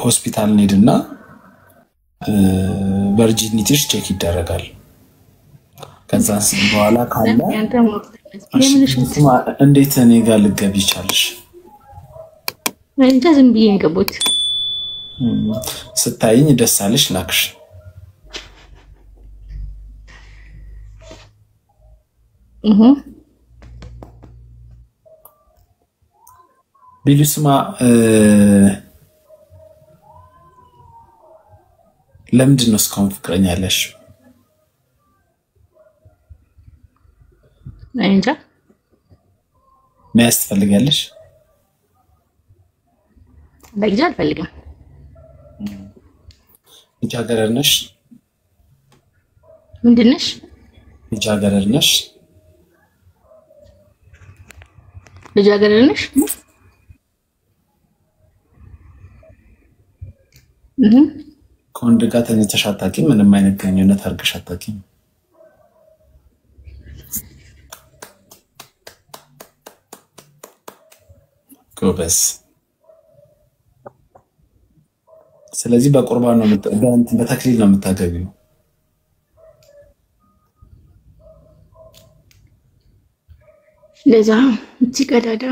ሆስፒታል እንሄድና ቨርጂኒቲሽ ቼክ ይደረጋል ከዛስ በኋላ ካለ እንዴት እኔ ጋር ልገብ ይቻልሽ እንዴ ዝም ብዬ ገቦት ስታይኝ ደስ አለሽ ላክሽ ቢሉስማ ለምንድን ነው እስካሁን ፍቅረኛ ያለሽ እንጃ ማያስ ትፈልጋለሽ በግጃ አልፈልግም ልጃገረድ ነሽ ምንድነሽ ልጃገረድ ነሽ ልጃገረድ ነሽ ከወንድ ጋር ተኝተሽ አታውቂም ምንም አይነት ግንኙነት አድርገሽ አታውቂም ጎበዝ ስለዚህ በቁርባን ነው በተክሊል ነው የምታገቢው ለዛ ትቀዳዳ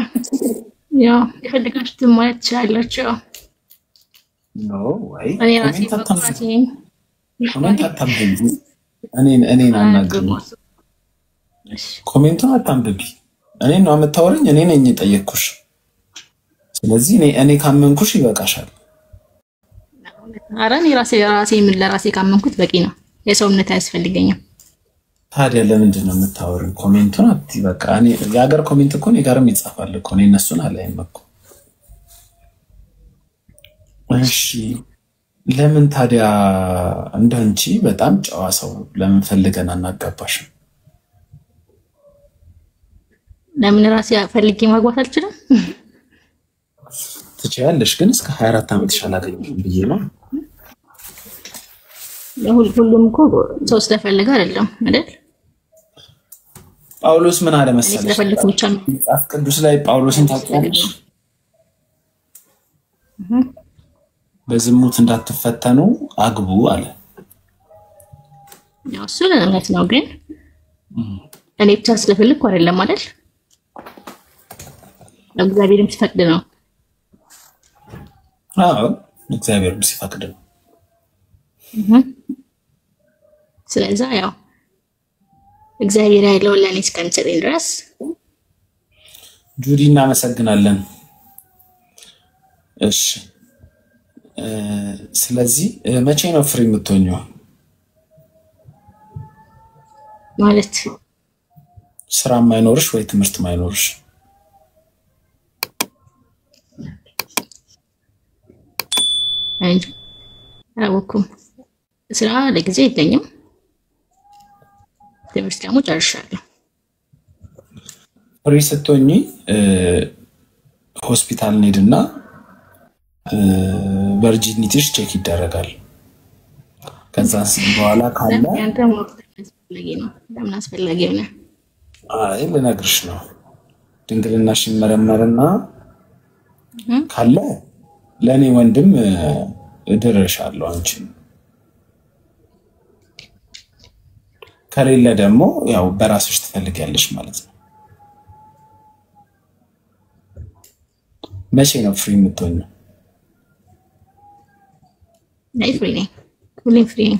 ያው የፈልጋችሁት ማለት ትችላላችሁ ነው ወይ እኔ ራሴ በቁርባን እኔን አናግሩ ኮሜንቱን አታንብቢ እኔን ነው የምታወሪኝ እኔ ነኝ የጠየቅኩሽ ስለዚህ እኔ ካመንኩሽ ይበቃሻል አራን ራሴ ምን ለራሴ ካመንኩት በቂ ነው የሰው እምነት አያስፈልገኝም ታዲያ ለምንድን ነው የምታወሪው ኮሜንቱን በቃ እኔ ያገር ኮሜንት እኮ ነው ጋርም ይጻፋል እኮ እኔ እነሱን አላየም እኮ እሺ ለምን ታዲያ እንዳንቺ በጣም ጨዋ ሰው ለምን ፈልገን አናጋባሽ ለምን ራሴ ፈልጌ ማግባት አልችልም ትችያለሽ ግን እስከ 24 አመት ሻላገኝም ብዬ ነው ሁሉም እኮ ሰው ስለፈለገ አይደለም አይደል ጳውሎስ ምን አለ መሰለሽ መጽሐፍ ቅዱስ ላይ ጳውሎስን ታውቂያለሽ በዝሙት እንዳትፈተኑ አግቡ አለ ያው እሱ ለእውነት ነው ግን እኔ ብቻ ስለፈልኩ አይደለም አይደል እግዚአብሔርም ሲፈቅድ ነው አዎ እግዚአብሔርም ሲፈቅድ ነው ስለዚህ ያው እግዚአብሔር ያለው ለኔ እስከንሰጠኝ ድረስ ጁዲ እናመሰግናለን እሺ ስለዚህ መቼ ነው ፍሪ የምትሆኚው ማለት ስራ ማይኖርሽ ወይ ትምህርት ማይኖርሽ አውኩም ስራ ለጊዜ የለኝም ትምህርት ደግሞ ጨርሻለሁ ፍሪ ስትሆኚ ሆስፒታል እንሄድና ቨርጂኒቲሽ ቼክ ይደረጋል ከዛስ በኋላ ካለ ያንተ ማስፈላጊ ነው ለምን አስፈላጊ ነው አይ ለነግርሽ ነው ድንግልናሽ ይመረመርና ካለ ለኔ ወንድም እድርሻለሁ አንቺ ከሌለ ደግሞ ያው በራስሽ ትፈልጊያለሽ ማለት ነው መቼ ነው ፍሪ የምትሆኚው ናይ ፍሪ ነኝ ሁሌም ፍሪ ነኝ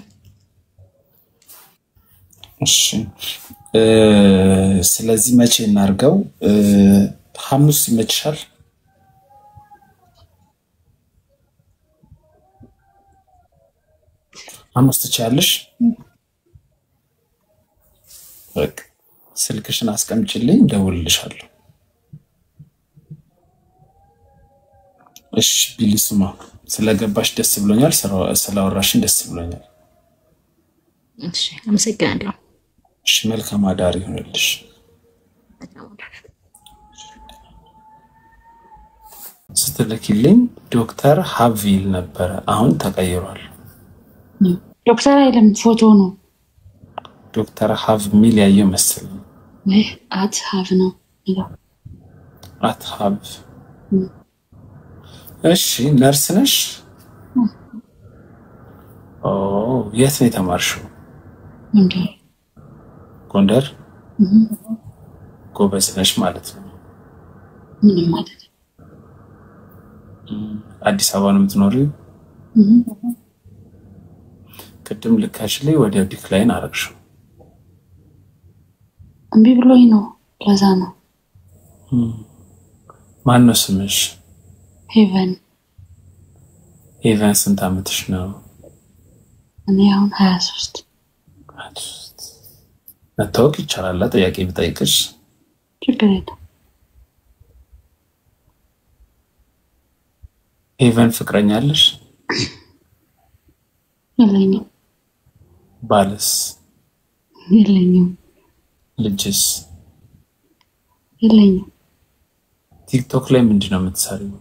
እሺ ስለዚህ መቼ እናርገው ሐሙስ ይመችሻል ሐሙስ ትችያለሽ በቃ ስልክሽን አስቀምጪልኝ ደውልልሻለሁ እሺ ቢሊስማ ስለገባሽ ደስ ብሎኛል ስለወራሽን ደስ ብሎኛል እሺ አመሰግናለሁ እሺ መልካም አዳር ይሁንልሽ ስትልኪልኝ ዶክተር ሀቪል ነበር አሁን ተቀይሯል ዶክተር አይደለም ፎቶ ነው ዶክተር ሀቭ ሚል ያየ መሰለኝ አት ሀቭ ነው አት ሀቭ እሺ ነርስ ነሽ የት ነው የተማርሽው? ጎንደር ጎበዝ ነሽ ማለት ነው። ምንም ማለት አዲስ አበባ ነው የምትኖሪው? ቅድም ልካሽ ላይ ወደ ዲክላይን አረግሽው። እምቢ ብሎኝ ነው ለዛ ነው። ማን ነው ስምሽ? ሄቨን። ሄቨን ስንት ዓመትሽ ነው? እኔ አሁን 23። መታወቅ ይቻላል? ጥያቄ ብጠይቅሽ? ችግር የለም። ሄቨን ፍቅረኛ አለሽ? የለኝም። ባልስ? የለኝም። ልጅስ? የለኝም። ቲክቶክ ላይ ምንድነው የምትሰሪው?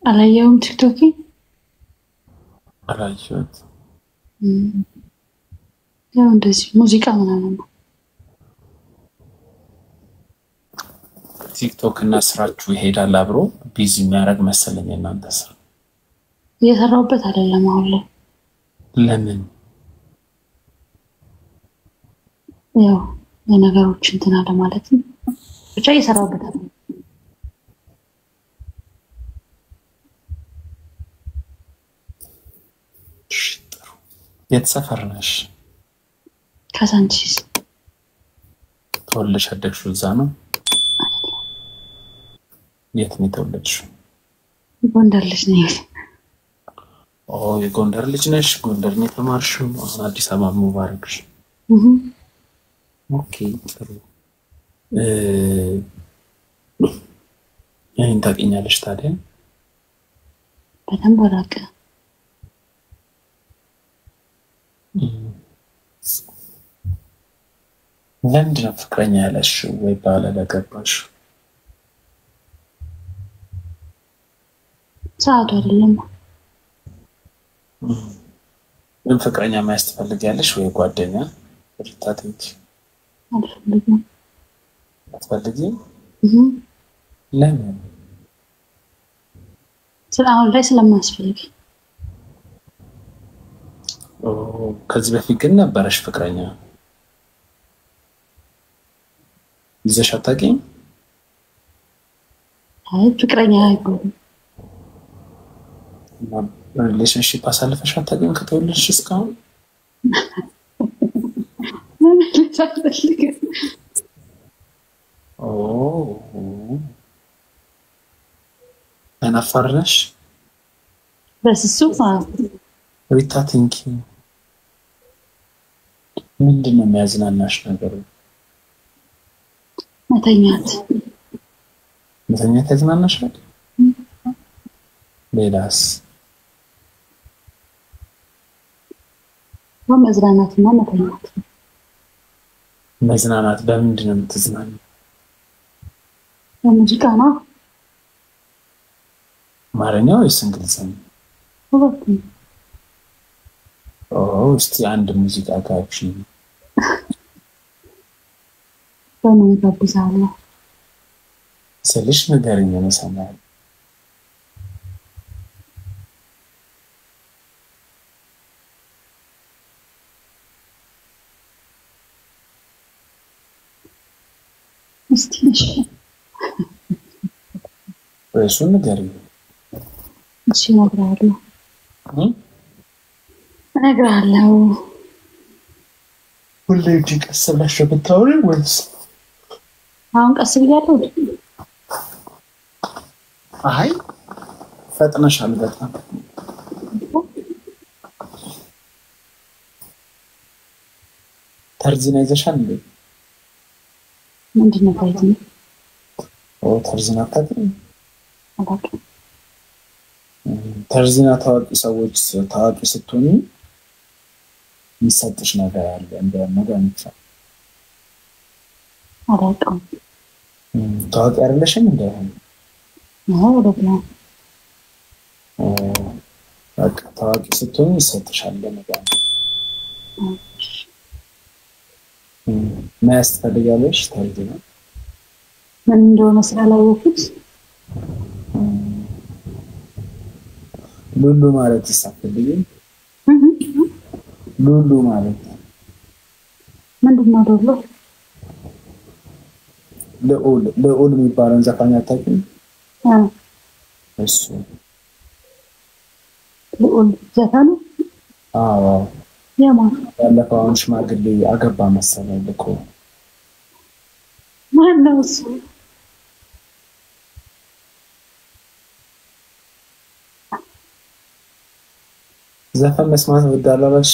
አላየሁም ቲክቶክ። አላየሁት። ያው እንደዚህ ሙዚቃ ምናምን ነው። ቲክቶክ እና ስራችሁ ይሄዳል አብሮ? ቢዚ የሚያደርግ መሰለኝ እናንተ ስራ። እየሰራሁበት አይደለም አሁን ላይ። ለምን? ያው የነገሮች እንትን አለ ማለት ነው። ብቻ እየሰራሁበት አይደለም። የት ሰፈር ነሽ? ካዛንቺስ። ተወልደሽ ያደግሽው እዛ ነው? የት ነው የተወለድሽው? ጎንደር ልጅ ነኝ። የጎንደር ልጅ ነሽ? ጎንደር ነው የተማርሽው? አሁን አዲስ አበባ ሙባረክሽ። ኦኬ ጥሩ። እኔን ታውቂኛለሽ ታዲያ? በደንብ አላውቅም። ለምንድን ነው ፍቅረኛ ያለሽው ወይ ባል ያገባሽ? ሰዓቱ አይደለም። ምን ፍቅረኛ ማያስ ትፈልጊያለሽ ወይ ጓደኛ? ሪታቲንግ አልፈልግም። አትፈልጊም? ለምን? አሁን ላይ ስለማያስፈልግ። ከዚህ በፊት ግን ነበረሽ ፍቅረኛ? ይዘሽ አታውቂም? አይ ፍቅረኛ አይባልም። ሪሌሽንሺፕ አሳልፈሽ አታውቂም ከተወለድሽ እስካሁን? አይናፋር ነሽ? በስሱ ሪታ ቲንኪ ምንድን ነው የሚያዝናናሽ ነገሩ? መተኛት። መተኛት ያዝናናሻል? ሌላስ? መዝናናትና መተኛት። መዝናናት በምንድን ነው የምትዝናናው? በሙዚቃ ነው። አማርኛ ወይስ እንግሊዝኛ? ሁለቱም። እስቲ አንድ ሙዚቃ ጋብዥኝ። በምን ጋብዛለሁ? ስልሽ ንገሪኝ ነው ሰማል። እስቲሽ እሱን ንገሪኝ። እሺ እነግርሃለሁ። ሁሌ ቀስ ብለሽ ብታወሪ ወይስ? አሁን ቀስ ብያለሁ። አይ ፈጥነሻል በጣም። ተርዚና ይዘሻል እንዴ? ምንድን ነው ታይኝ? ተርዚና አታውቂም? አላውቅም። ተርዚና ታዋቂ ሰዎች ታዋቂ ስትሆኑ የሚሰጥሽ ነገር አለ እንደ መድኃኒት። አላውቅም። ታዋቂ አይደለሽም እንዴ? አይደለም። በቃ ታዋቂ ስትሆኑ ይሰጥሻል ለመድኃኒት። መያዝ ትፈልጊያለሽ? ተርዚና ምን እንደሆነ ስላላወኩት ሉሉ ማለት ይሳፈልኝ። ሉሉ ማለት ምንድነው ሉሉ? ልዑል የሚባለውን ዘፋኝ አታውቂም? እሱ ልዑል ዘፈኑ? አዎ የማን? ያለፈው አሁን ሽማግሌ አገባ መሰለኝ እኮ። ማነው እሱ? ዘፈን መስማት ወዳላላሽ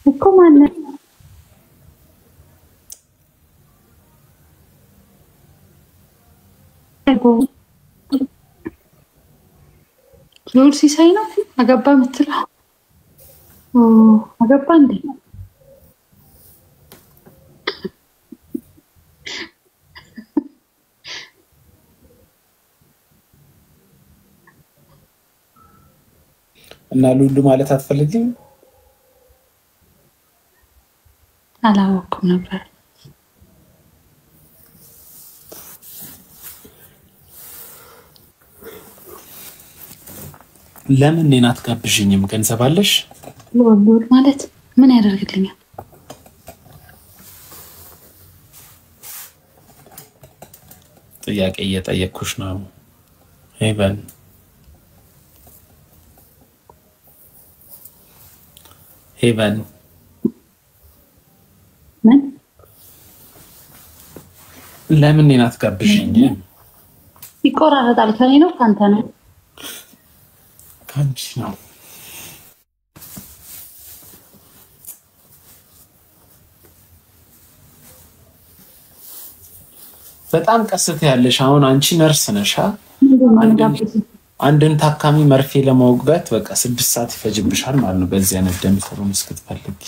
እኮ ማነው? ልዑል ሲሳይ ነው አገባ የምትለው? አገባ እንዴ? እና ሉሉ ማለት አትፈልጊም? አላወኩም ነበር። ለምን እኔን አትጋብዥኝም? ገንዘብ አለሽ? ሉል ማለት ምን ያደርግልኛል? ጥያቄ እየጠየቅኩሽ ነው ሄቨን። ሄቨን ምን? ለምን እኔን አትጋብዥኝም? ይቆራረጣል። ከኔ ነው ካንተ ነው? ካንቺ ነው። በጣም ቀስት ያለሽ። አሁን አንቺ ነርስ ነሻ? አንድን ታካሚ መርፌ ለማውጋት በቃ 6 ሰዓት ይፈጅብሻል ማለት ነው። በዚህ አይነት ደም ፍሩን እስክትፈልጊ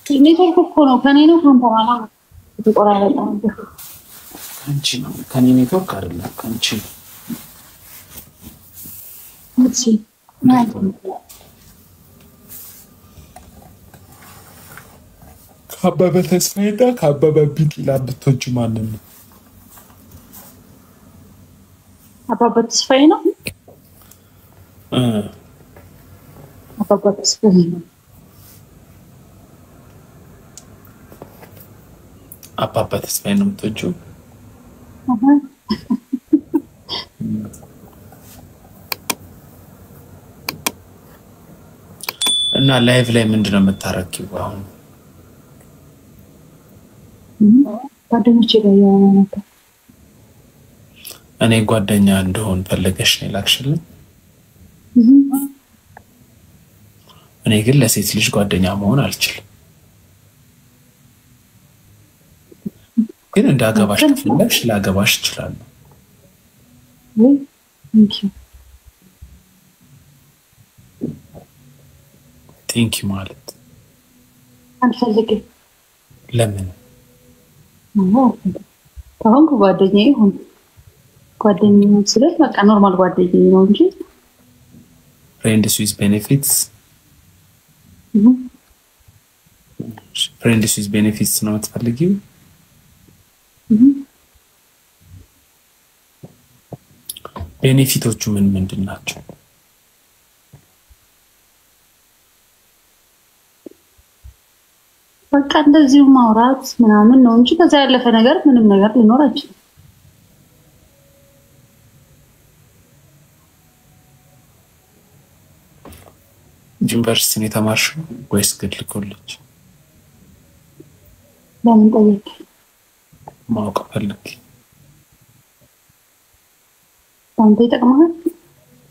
ኔትወርክ እኮ ነው። ከኔ ነው ካንተ ማለት ነው? ይቆራረጣል። ካንቺ ነው። ከኔ ኔትወርክ አይደለም ካንቺ። እሺ ከአበበ ተስፋዬና ከአበበ ቢቂላ ብትወጪ ማንን ነው? አበበ ተስፋዬ ነው። አበበ ተስፋዬ ነው። አበበ ተስፋዬ ነው የምትወጪው? እና ላይቭ ላይ ምንድነው የምታረኪው አሁን? ጓደኞቼ ጋር ያወራ ነበር። እኔ ጓደኛ እንደሆን ፈልገሽ ነው ላክሽልኝ? እኔ ግን ለሴት ልጅ ጓደኛ መሆን አልችልም። ግን እንዳገባሽ ከፈለግሽ ላገባሽ እችላለሁ። ቴንክ ዩ ማለት አልፈልግም። ለምን? አሁን ጓደኛዬ ይሁን ጓደኛዬ ስለሽ በቃ ኖርማል ጓደኛዬ ነው እንጂ ፍሬንድስ ዊዝ ቤኔፊትስ ፍሬንድስ ዊዝ ቤኔፊትስ ነው የምትፈልጊው? ቤኔፊቶቹ ምን ምንድን ናቸው? በቃ እንደዚሁ ማውራት ምናምን ነው እንጂ ከዛ ያለፈ ነገር ምንም ነገር ሊኖር አይችልም። ዩኒቨርሲቲ ነው የተማርሽው ወይስ ግል ኮሌጅ? ለምን ጠየቅ? ማወቅ ፈልጌ። አንተ ይጠቅማል።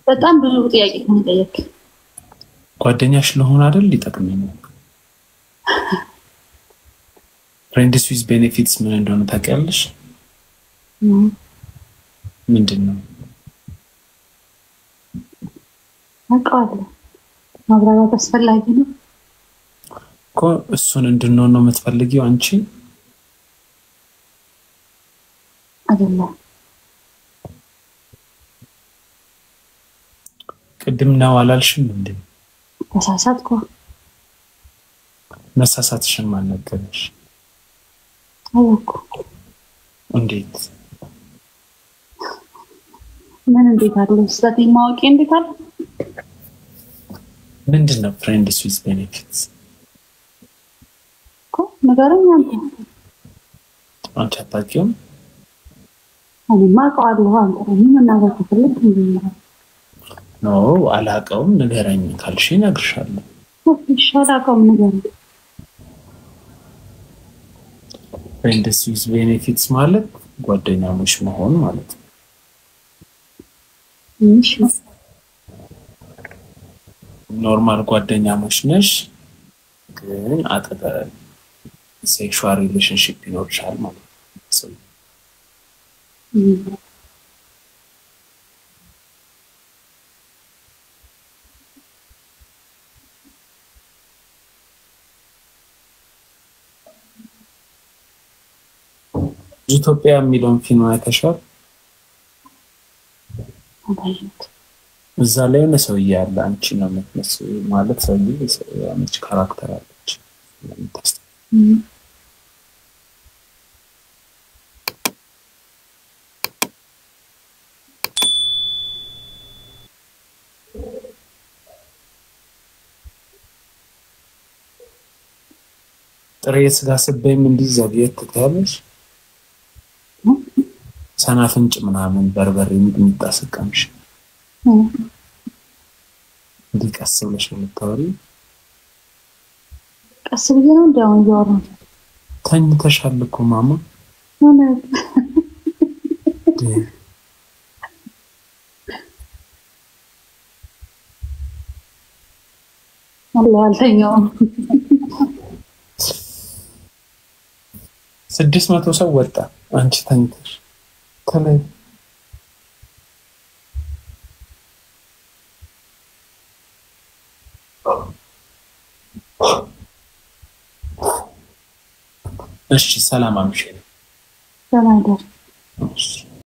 በጣም ብዙ ጥያቄ ነው ጠየቅ። ጓደኛሽ ለሆነ አይደል ይጠቅመኛል። ፍሬንድስ ዊዝ ቤኔፊትስ ምን እንደሆነ ታውቂያለሽ? ምንድነው? አውቃለሁ። ማብራራት አስፈላጊ ነው እኮ። እሱን እንድንሆን ነው የምትፈልጊው አንቺ? አይደለም። ቅድም ነው አላልሽም እንዴ? ተሳሳትኩ። መሳሳትሽን ማን ነገረሽ? አውኩ። እንዴት? ምን እንዴት አለ? ስለዚህ ማወቅ እንዴት አለ? ምንድነው ፍሬንድስ ዊዝ ቤኔፊትስ? ነገርም አንተ አታውቂውም? እኔማ አውቀዋለሁ። አንተ ምን መናገር ትፈልግ እንዴ? ነው አላውቀውም። ንገረኝ ካልሽ እነግርሻለሁ። ይሻላል ንገረኝ። ፍሬንድስ ዊዝ ቤኔፊትስ ማለት ጓደኛሞች መሆን ማለት ነው። እሺ ኖርማል ጓደኛሞች ነሽ ግን አጠገ ሴክሹዋል ሪሌሽንሺፕ ይኖርሻል ማለት ነው። ኢትዮጵያ የሚለውን ፊልም አይተሻል? እዛ ላይ ነው ሰውዬ ያለ አንቺ ነው የምትመስለው ማለት ሰውዬ አንቺ ካራክተር አለች። ጥሬ ስጋ ስበይም እንዲህ ዘግየት ትያለሽ። ሰናፍንጭ ምናምን በርበሬ የሚጣስቀምሽ እንዲህ ቀስ ብለሽ ነው የምታወሪው። ቀስ ብዬ ነው እንዳውን ያወራ ተኝተሻል እኮ ማማ። አላህ አልተኛውም። 600 ሰው ወጣ አንቺ ተኝተሽ ተለይ። እሺ ሰላም አምሽ። ሰላም